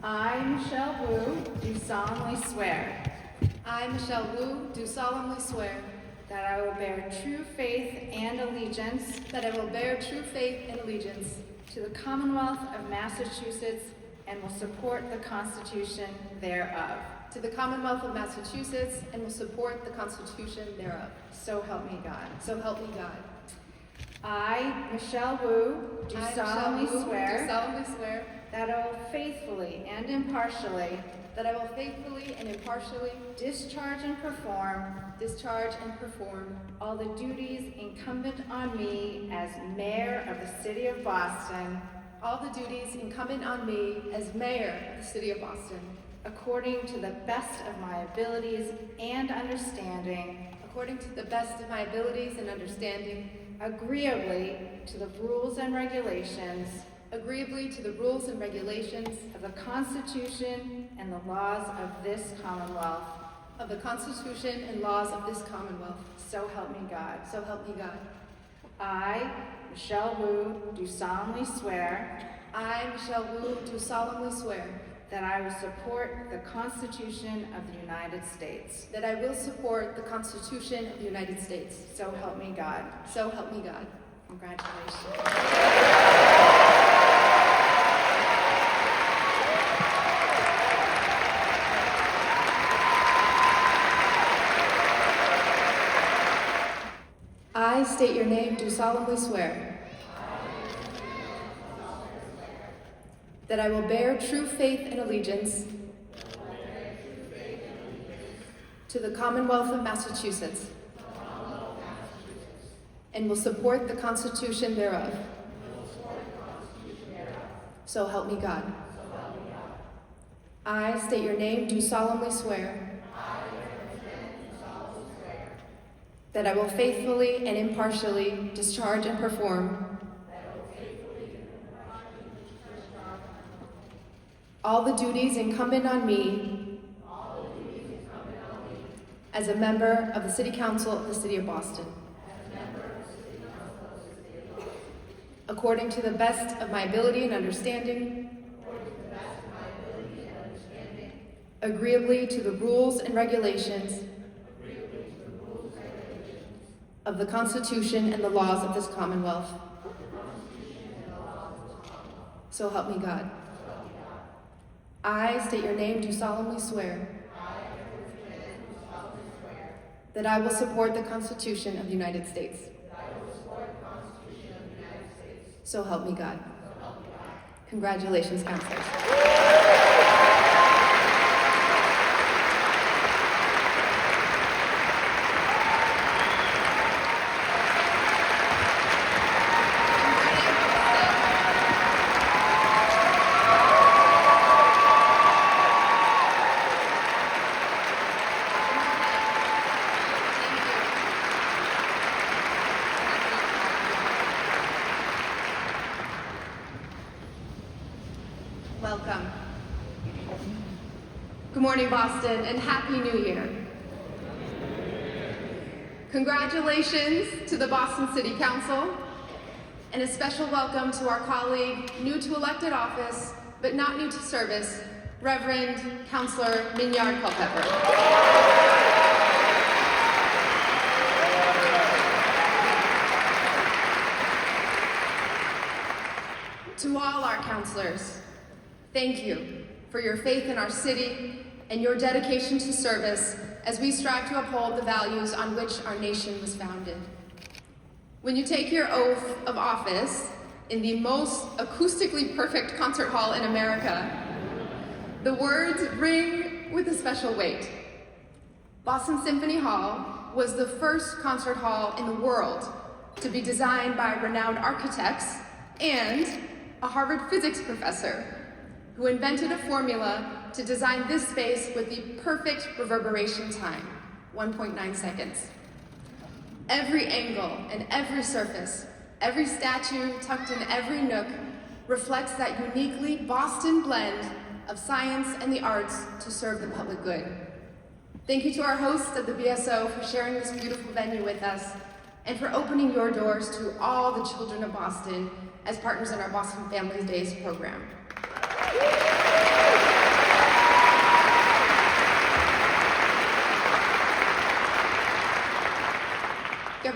I, Michelle Wu, do solemnly swear I, Michelle Wu, do solemnly swear that I will bear true faith and allegiance that I will bear true faith and allegiance to the Commonwealth of Massachusetts and will support the Constitution thereof. to the Commonwealth of Massachusetts and will support the Constitution thereof. So help me God. So help me God. I, Michelle Wu, do I, solemnly Michelle Wu, swear do solemnly swear that I will faithfully and impartially that I will faithfully and impartially discharge and perform all the duties incumbent on me as Mayor of the City of Boston, all the duties incumbent on me as Mayor of the City of Boston, according to the best of my abilities and understanding, according to the best of my abilities and understanding, agreeably to the rules and regulations agreeably to the rules and regulations of the Constitution and the laws of this Commonwealth. of the Constitution and laws of this Commonwealth. So help me God. So help me God. I, Michelle Wu, do solemnly swear I, Michelle Wu, do solemnly swear that I will support the Constitution of the United States. that I will support the Constitution of the United States. So help me God. So help me God. Congratulations. I state your name, do solemnly swear that I will bear true faith and allegiance to the Commonwealth of Massachusetts and will support the Constitution thereof. So help me God. I state your name, do solemnly swear that I will faithfully and impartially discharge and perform all the duties incumbent on me as a member of the City Council of the City of Boston, according to the best of my ability and understanding, agreeably to the rules and regulations of the Constitution and the laws of this Commonwealth. So help me God. I state your name, do solemnly swear that I will support the Constitution of the United States. So help me God. Congratulations, counselors. Welcome. Good morning, Boston, and Happy New Year. Congratulations to the Boston City Council, and a special welcome to our colleague, new to elected office, but not new to service, Reverend Counselor Minyard Culpepper. To all our counselors, thank you for your faith in our city and your dedication to service as we strive to uphold the values on which our nation was founded. When you take your oath of office in the most acoustically perfect concert hall in America, the words ring with a special weight. Boston Symphony Hall was the first concert hall in the world to be designed by renowned architects and a Harvard physics professor who invented a formula to design this space with the perfect reverberation time, 1.9 seconds. Every angle and every surface, every statue tucked in every nook reflects that uniquely Boston blend of science and the arts to serve the public good. Thank you to our hosts of the BSO for sharing this beautiful venue with us and for opening your doors to all the children of Boston as partners in our Boston Family Days program.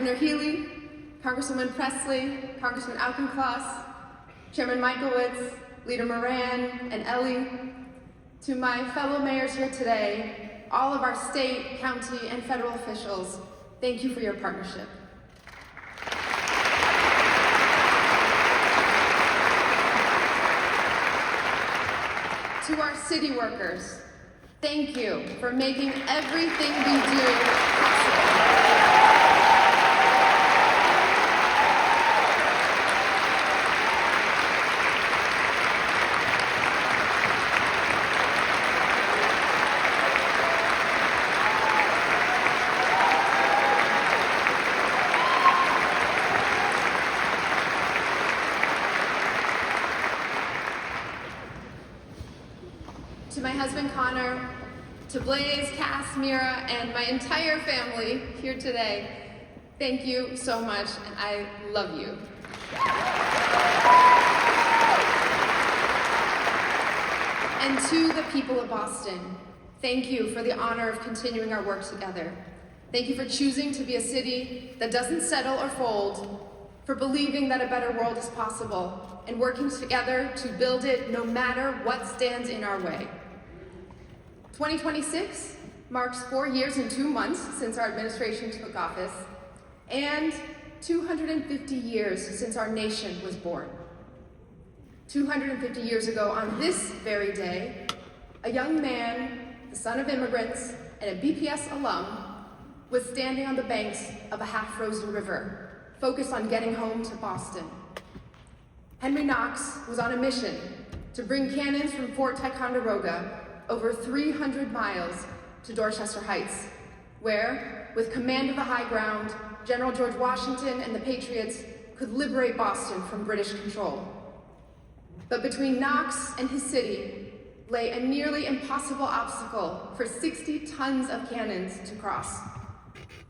Governor Healy, Congresswoman Presley, Congressman Auchincloss, Chairman Michaelwitz, Leader Moran, and Ellie, to my fellow mayors here today, all of our state, county, and federal officials, thank you for your partnership. To our city workers, thank you for making everything we do possible. To my husband Connor, to Blaze, Cass, Mira, and my entire family here today, thank you so much, and I love you. And to the people of Boston, thank you for the honor of continuing our work together. Thank you for choosing to be a city that doesn't settle or fold, for believing that a better world is possible, and working together to build it no matter what stands in our way. 2026 marks 4 years and 2 months since our administration took office, and 250 years since our nation was born. 250 years ago on this very day, a young man, the son of immigrants and a BPS alum, was standing on the banks of a half-frozen river, focused on getting home to Boston. Henry Knox was on a mission to bring cannons from Fort Ticonderoga over 300 miles to Dorchester Heights, where, with command of the high ground, General George Washington and the Patriots could liberate Boston from British control. But between Knox and his city lay a nearly impossible obstacle for 60 tons of cannons to cross.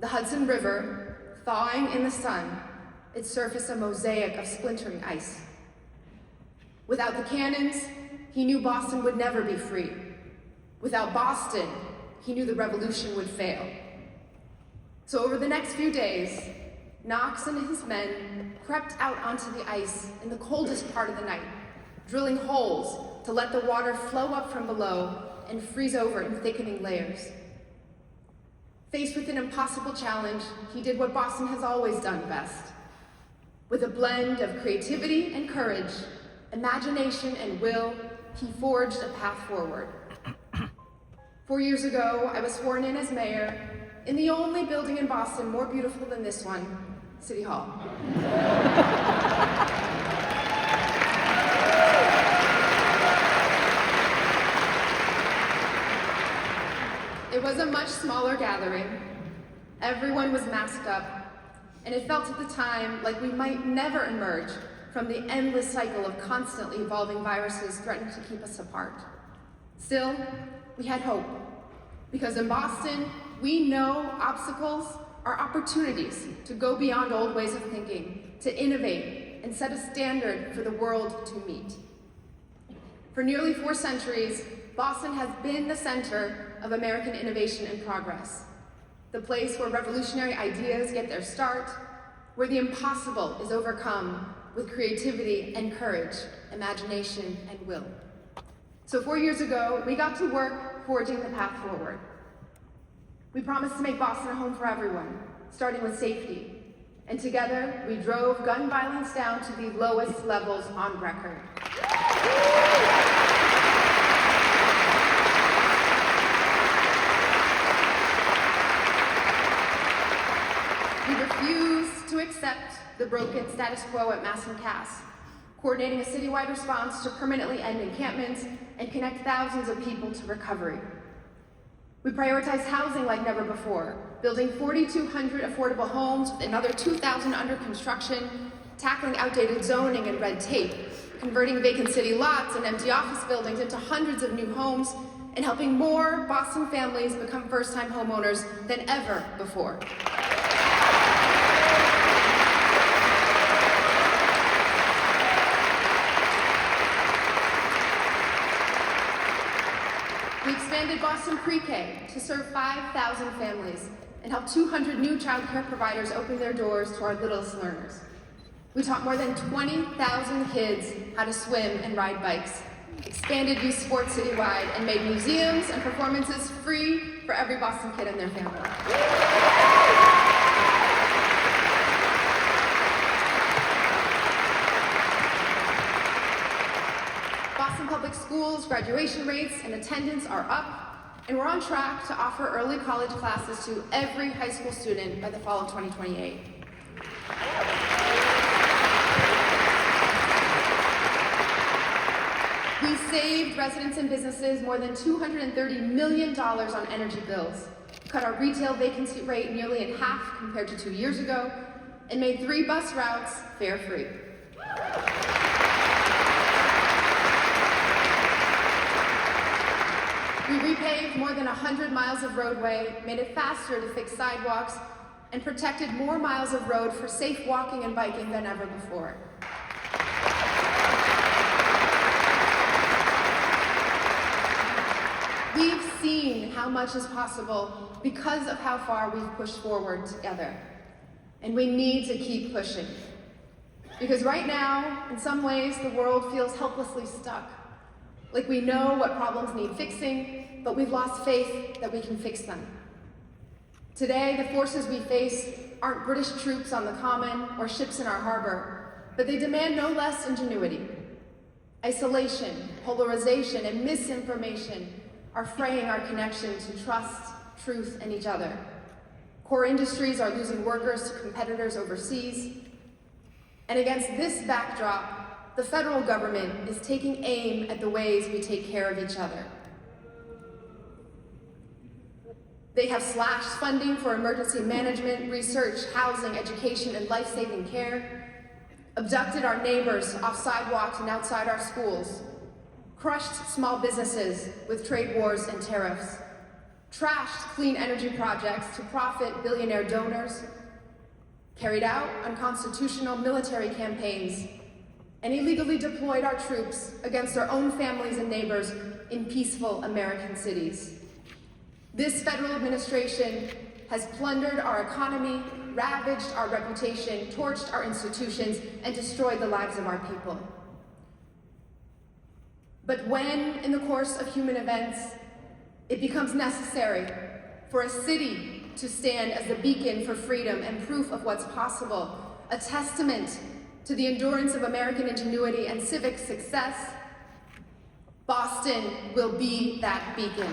The Hudson River, thawing in the sun, its surface a mosaic of splintering ice. Without the cannons, he knew Boston would never be free. Without Boston, he knew the revolution would fail. So over the next few days, Knox and his men crept out onto the ice in the coldest part of the night, drilling holes to let the water flow up from below and freeze over in thickening layers. Faced with an impossible challenge, he did what Boston has always done best. With a blend of creativity and courage, imagination and will, he forged a path forward. 4 years ago, I was sworn in as mayor in the only building in Boston more beautiful than this one, City Hall. It was a much smaller gathering. Everyone was masked up, and it felt at the time like we might never emerge from the endless cycle of constantly evolving viruses threatening to keep us apart. Still, we had hope, because in Boston, we know obstacles are opportunities to go beyond old ways of thinking, to innovate and set a standard for the world to meet. For nearly 4 centuries, Boston has been the center of American innovation and progress, the place where revolutionary ideas get their start, where the impossible is overcome with creativity and courage, imagination and will. So 4 years ago, we got to work forging the path forward. We promised to make Boston a home for everyone, starting with safety. And together, we drove gun violence down to the lowest levels on record. We refused to accept the broken status quo at Mass and Cass, coordinating a citywide response to permanently end encampments and connect thousands of people to recovery. We prioritized housing like never before, building 4,200 affordable homes with another 2,000 under construction, tackling outdated zoning and red tape, converting vacant city lots and empty office buildings into hundreds of new homes, and helping more Boston families become first-time homeowners than ever before. We expanded Boston Pre-K to serve 5,000 families and helped 200 new childcare providers open their doors to our littlest learners. We taught more than 20,000 kids how to swim and ride bikes, expanded youth sports citywide, and made museums and performances free for every Boston kid and their family. Boston Public Schools graduation rates and attendance are up, and we're on track to offer early college classes to every high school student by the fall of 2028. We saved residents and businesses more than $230 million on energy bills, cut our retail vacancy rate nearly in half compared to 2 years ago, and made 3 bus routes fare-free. We repaved more than 100 miles of roadway, made it faster to fix sidewalks, and protected more miles of road for safe walking and biking than ever before. We've seen how much is possible because of how far we've pushed forward together. And we need to keep pushing. Because right now, in some ways, the world feels helplessly stuck. Like we know what problems need fixing, but we've lost faith that we can fix them. Today, the forces we face aren't British troops on the Common or ships in our harbor, but they demand no less ingenuity. Isolation, polarization, and misinformation are fraying our connection to trust, truth, and each other. Core industries are losing workers to competitors overseas. And against this backdrop, the federal government is taking aim at the ways we take care of each other. They have slashed funding for emergency management, research, housing, education, and life-saving care, abducted our neighbors off sidewalks and outside our schools, crushed small businesses with trade wars and tariffs, trashed clean energy projects to profit billionaire donors, carried out unconstitutional military campaigns, and illegally deployed our troops against their own families and neighbors in peaceful American cities. This federal administration has plundered our economy, ravaged our reputation, torched our institutions, and destroyed the lives of our people. But when, in the course of human events, it becomes necessary for a city to stand as the beacon for freedom and proof of what's possible, a testament to the endurance of American ingenuity and civic success, Boston will be that beacon.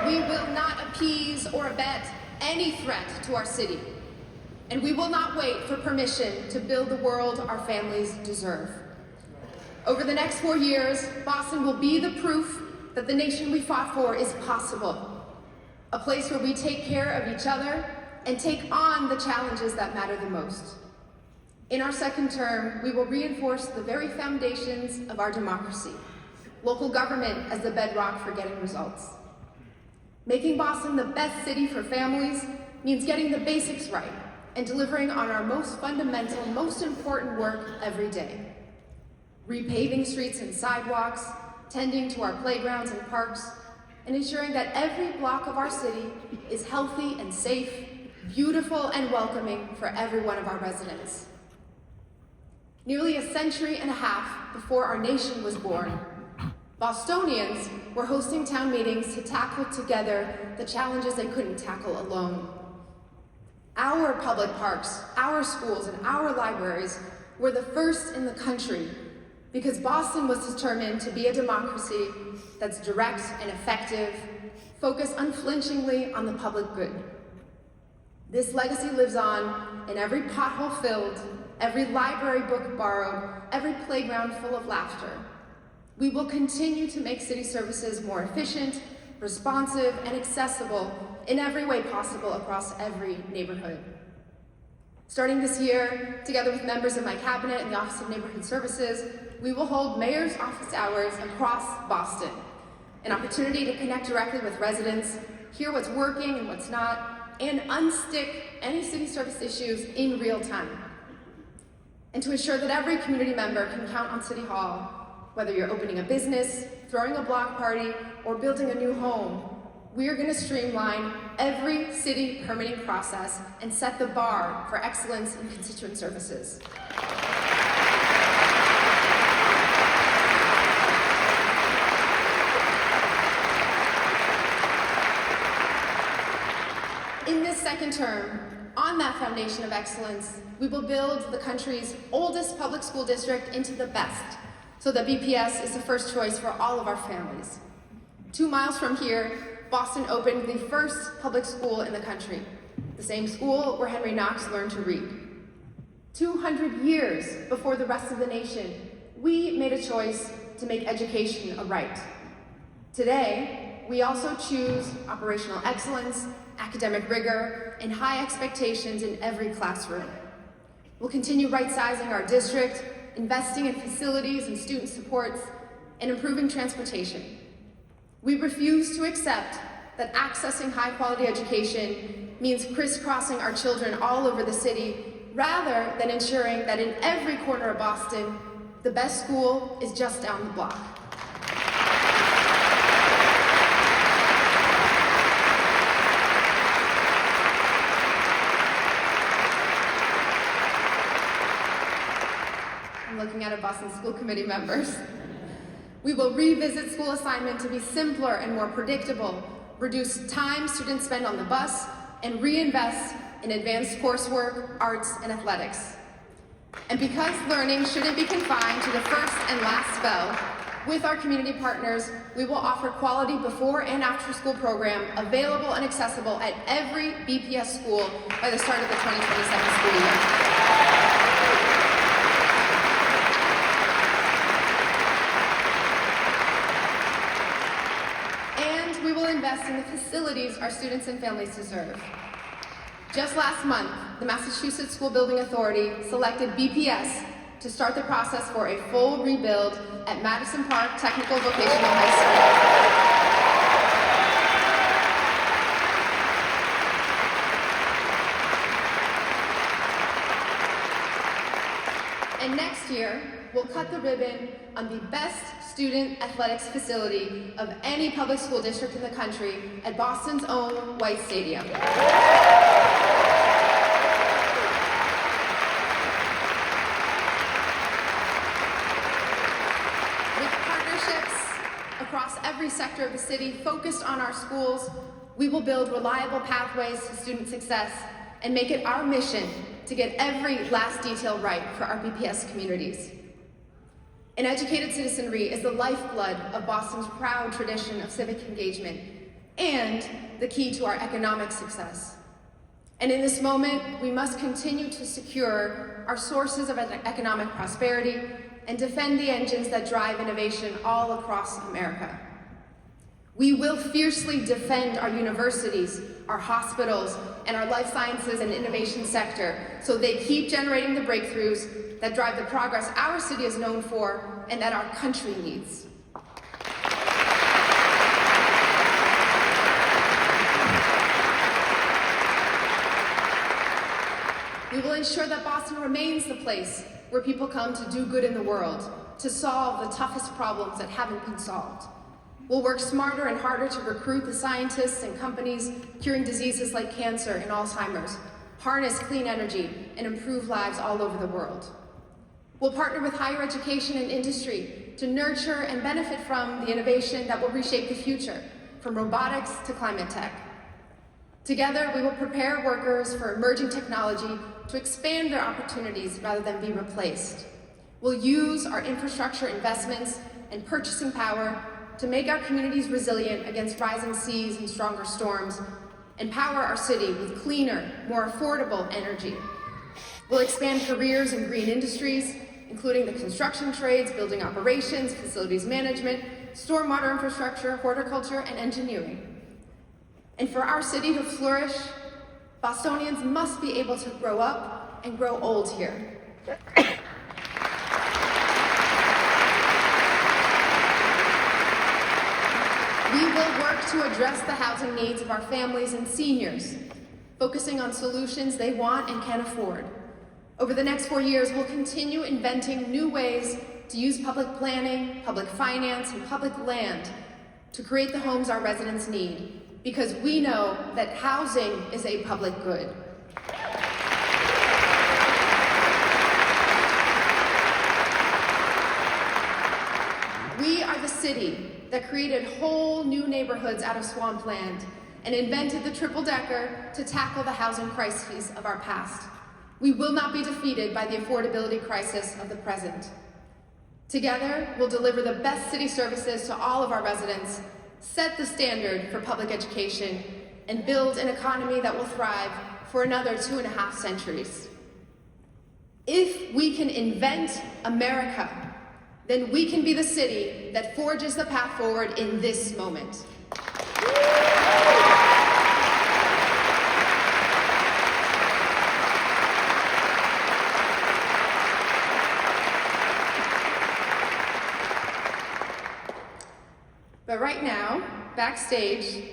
We will not appease or abet any threat to our city, and we will not wait for permission to build the world our families deserve. Over the next 4 years, Boston will be the proof that the nation we fought for is possible, a place where we take care of each other and take on the challenges that matter the most. In our second term, we will reinforce the very foundations of our democracy, local government as the bedrock for getting results. Making Boston the best city for families means getting the basics right and delivering on our most fundamental, most important work every day. Repaving streets and sidewalks, tending to our playgrounds and parks, and ensuring that every block of our city is healthy and safe, beautiful and welcoming for every one of our residents. Nearly a century and a half before our nation was born, Bostonians were hosting town meetings to tackle together the challenges they couldn't tackle alone. Our public parks, our schools, and our libraries were the first in the country because Boston was determined to be a democracy that's direct and effective, focused unflinchingly on the public good. This legacy lives on in every pothole filled, every library book borrowed, every playground full of laughter. We will continue to make city services more efficient, responsive, and accessible in every way possible across every neighborhood. Starting this year, together with members of my cabinet and the Office of Neighborhood Services, we will hold mayor's office hours across Boston, an opportunity to connect directly with residents, hear what's working and what's not, and unstick any city service issues in real time. And to ensure that every community member can count on City Hall, whether you're opening a business, throwing a block party, or building a new home, we are going to streamline every city permitting process and set the bar for excellence in constituent services. In this second term, on that foundation of excellence, we will build the country's oldest public school district into the best, so that BPS is the first choice for all of our families. 2 miles from here, Boston opened the first public school in the country, the same school where Henry Knox learned to read. 200 years before the rest of the nation, we made a choice to make education a right. Today, we also choose operational excellence, academic rigor, and high expectations in every classroom. We'll continue right-sizing our district, investing in facilities and student supports, and improving transportation. We refuse to accept that accessing high-quality education means crisscrossing our children all over the city, rather than ensuring that in every corner of Boston, the best school is just down the block. I'm looking at our Boston School Committee members. We will revisit school assignment to be simpler and more predictable, reduce time students spend on the bus, and reinvest in advanced coursework, arts, and athletics. And because learning shouldn't be confined to the first and last bell, with our community partners, we will offer quality before and after school program available and accessible at every BPS school by the start of the 2027 school year. We will invest in the facilities our students and families deserve. Just last month, the Massachusetts School Building Authority selected BPS to start the process for a full rebuild at Madison Park Technical Vocational High School. And next year, we'll cut the ribbon on the best student athletics facility of any public school district in the country at Boston's own White Stadium. With partnerships across every sector of the city focused on our schools, we will build reliable pathways to student success and make it our mission to get every last detail right for our BPS communities. An educated citizenry is the lifeblood of Boston's proud tradition of civic engagement and the key to our economic success. And in this moment, we must continue to secure our sources of economic prosperity and defend the engines that drive innovation all across America. We will fiercely defend our universities, our hospitals, and our life sciences and innovation sector so they keep generating the breakthroughs that drive the progress our city is known for and that our country needs. We will ensure that Boston remains the place where people come to do good in the world, to solve the toughest problems that haven't been solved. We'll work smarter and harder to recruit the scientists and companies curing diseases like cancer and Alzheimer's, harness clean energy, and improve lives all over the world. We'll partner with higher education and industry to nurture and benefit from the innovation that will reshape the future, from robotics to climate tech. Together, we will prepare workers for emerging technology to expand their opportunities rather than be replaced. We'll use our infrastructure investments and purchasing power to make our communities resilient against rising seas and stronger storms, and power our city with cleaner, more affordable energy. We'll expand careers in green industries, including the construction trades, building operations, facilities management, stormwater infrastructure, horticulture, and engineering. And for our city to flourish, Bostonians must be able to grow up and grow old here. We will work to address the housing needs of our families and seniors, focusing on solutions they want and can afford. Over the next 4 years, we'll continue inventing new ways to use public planning, public finance, and public land to create the homes our residents need, because we know that housing is a public good. We are the city that created whole new neighborhoods out of swampland and invented the triple-decker to tackle the housing crises of our past. We will not be defeated by the affordability crisis of the present. Together, we'll deliver the best city services to all of our residents, set the standard for public education, and build an economy that will thrive for another 2.5 centuries. If we can invent America, then we can be the city that forges the path forward in this moment. But right now, backstage,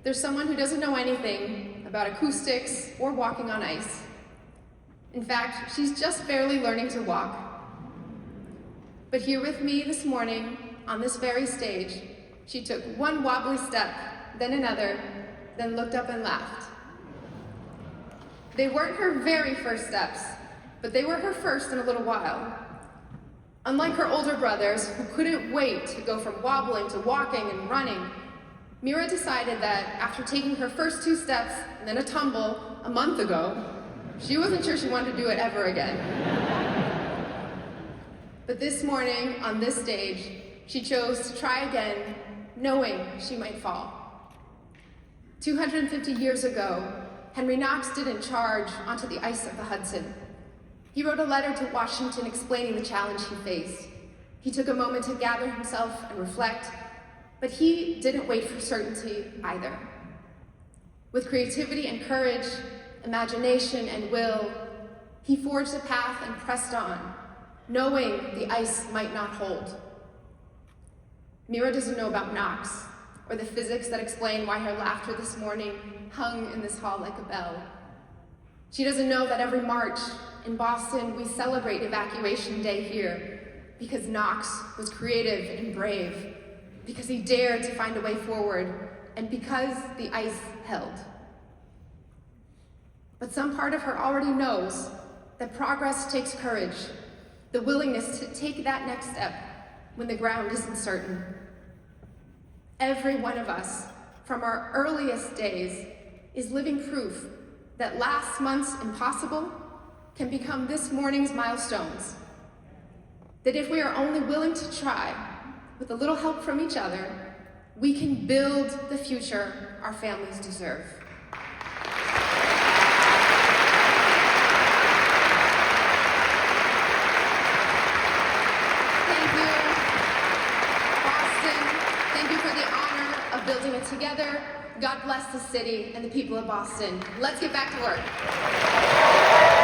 there's someone who doesn't know anything about acoustics or walking on ice. In fact, she's just barely learning to walk. But here with me this morning, on this very stage, she took one wobbly step, then another, then looked up and laughed. They weren't her very first steps, but they were her first in a little while. Unlike her older brothers, who couldn't wait to go from wobbling to walking and running, Mira decided that after taking her first 2 steps and then a tumble a month ago, she wasn't sure she wanted to do it ever again. But this morning, on this stage, she chose to try again, knowing she might fall. 250 years ago, Henry Knox didn't charge onto the ice of the Hudson. He wrote a letter to Washington explaining the challenge he faced. He took a moment to gather himself and reflect, but he didn't wait for certainty either. With creativity and courage, imagination and will, he forged a path and pressed on, knowing the ice might not hold. Mira doesn't know about Knox, or the physics that explain why her laughter this morning hung in this hall like a bell. She doesn't know that every March in Boston we celebrate Evacuation Day here because Knox was creative and brave, because he dared to find a way forward, and because the ice held. But some part of her already knows that progress takes courage, the willingness to take that next step when the ground isn't certain. Every one of us, from our earliest days, is living proof that last month's impossible can become this morning's milestones. That if we are only willing to try, with a little help from each other, we can build the future our families deserve. Thank you, Boston. Thank you for the honor of building it together. God bless the city and the people of Boston. Let's get back to work.